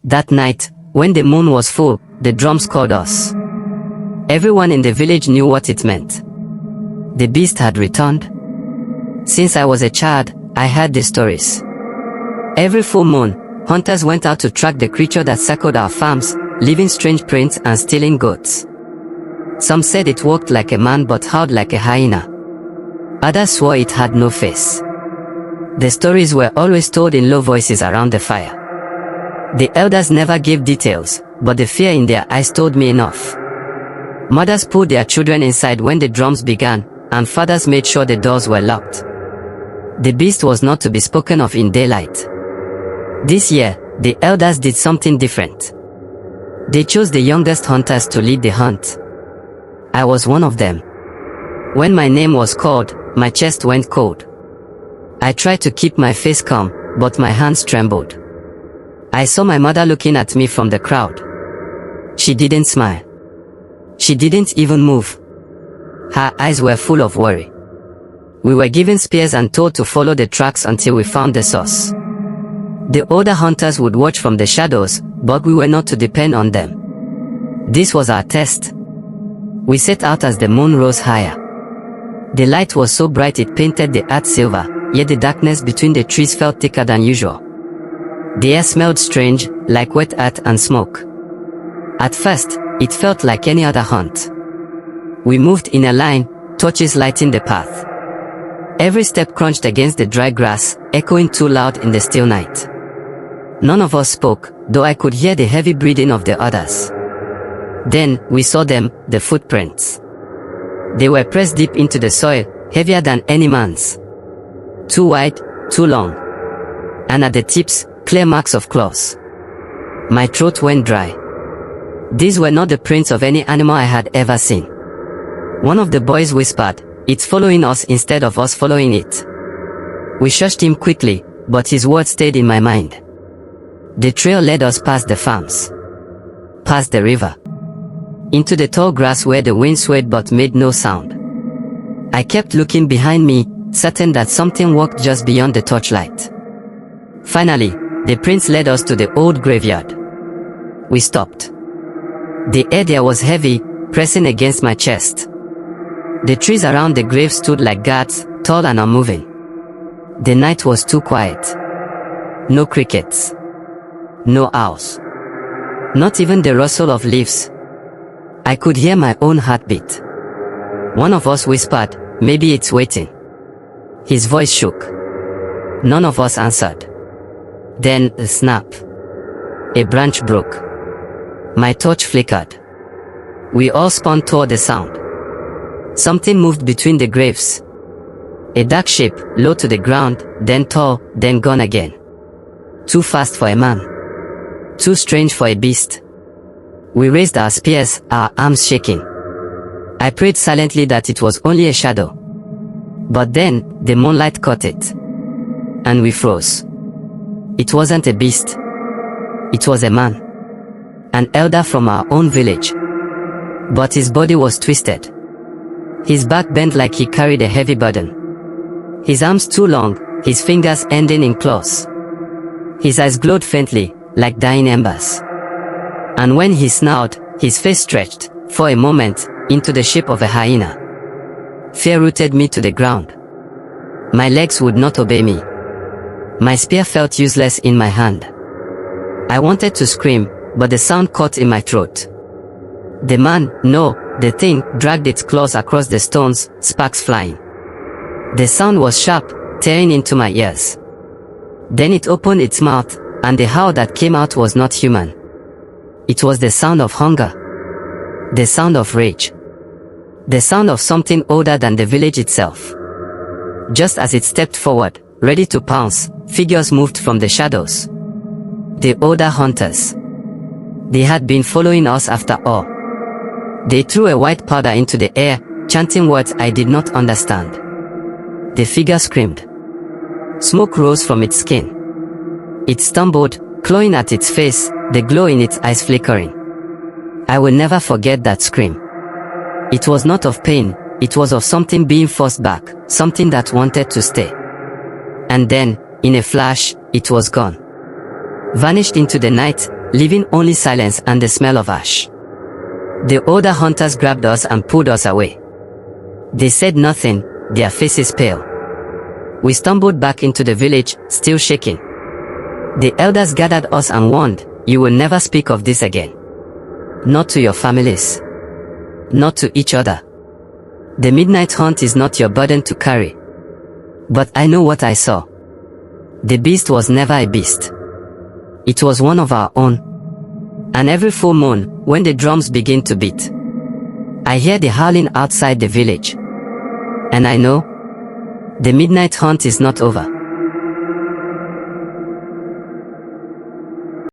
That night, when the moon was full, the drums called us. Everyone in the village knew what it meant. The beast had returned. Since I was a child, I heard the stories. Every full moon, hunters went out to track the creature that circled our farms, leaving strange prints and stealing goats. Some said it walked like a man but howled like a hyena. Others swore it had no face. The stories were always told in low voices around the fire. The elders never gave details, but the fear in their eyes told me enough. Mothers pulled their children inside when the drums began, and fathers made sure the doors were locked. The beast was not to be spoken of in daylight. This year, the elders did something different. They chose the youngest hunters to lead the hunt. I was one of them. When my name was called, my chest went cold. I tried to keep my face calm, but my hands trembled. I saw my mother looking at me from the crowd. She didn't smile. She didn't even move. Her eyes were full of worry. We were given spears and told to follow the tracks until we found the source. The older hunters would watch from the shadows, but we were not to depend on them. This was our test. We set out as the moon rose higher. The light was so bright it painted the earth silver, yet the darkness between the trees felt thicker than usual. The air smelled strange, like wet earth and smoke. At first, it felt like any other hunt. We moved in a line, torches lighting the path. Every step crunched against the dry grass, echoing too loud in the still night. None of us spoke, though I could hear the heavy breathing of the others. Then, we saw them, the footprints. They were pressed deep into the soil, heavier than any man's. Too wide, too long. And at the tips, clear marks of claws. My throat went dry. These were not the prints of any animal I had ever seen. One of the boys whispered, "It's following us instead of us following it." We shushed him quickly, but his words stayed in my mind. The trail led us past the farms. Past the river. Into the tall grass where the wind swayed but made no sound. I kept looking behind me, certain that something walked just beyond the torchlight. Finally, the prints led us to the old graveyard. We stopped. The air there was heavy, pressing against my chest. The trees around the grave stood like guards, tall and unmoving. The night was too quiet. No crickets. No owls. Not even the rustle of leaves. I could hear my own heartbeat. One of us whispered, "Maybe it's waiting." His voice shook. None of us answered. Then, a snap. A branch broke. My torch flickered. We all spun toward the sound. Something moved between the graves. A dark shape, low to the ground, then tall, then gone again. Too fast for a man. Too strange for a beast. We raised our spears, our arms shaking. I prayed silently that it was only a shadow. But then, the moonlight caught it. And we froze. It wasn't a beast. It was a man. An elder from our own village. But his body was twisted. His back bent like he carried a heavy burden. His arms too long, his fingers ending in claws. His eyes glowed faintly, like dying embers. And when he snarled, his face stretched, for a moment, into the shape of a hyena. Fear rooted me to the ground. My legs would not obey me. My spear felt useless in my hand. I wanted to scream, but the sound caught in my throat. The thing, dragged its claws across the stones, sparks flying. The sound was sharp, tearing into my ears. Then it opened its mouth, and the howl that came out was not human. It was the sound of hunger. The sound of rage. The sound of something older than the village itself. Just as it stepped forward, ready to pounce, figures moved from the shadows. The older hunters. They had been following us after all. They threw a white powder into the air, chanting words I did not understand. The figure screamed. Smoke rose from its skin. It stumbled, clawing at its face, the glow in its eyes flickering. I will never forget that scream. It was not of pain, it was of something being forced back, something that wanted to stay. And then, in a flash, it was gone. vanished into the night, leaving only silence and the smell of ash. The older hunters grabbed us and pulled us away. They said nothing, their faces pale. We stumbled back into the village, still shaking. The elders gathered us and warned, "You will never speak of this again. Not to your families. Not to each other. The midnight hunt is not your burden to carry." But I know what I saw. The beast was never a beast. It was one of our own. And every full moon, when the drums begin to beat, I hear the howling outside the village. And I know, the midnight hunt is not over.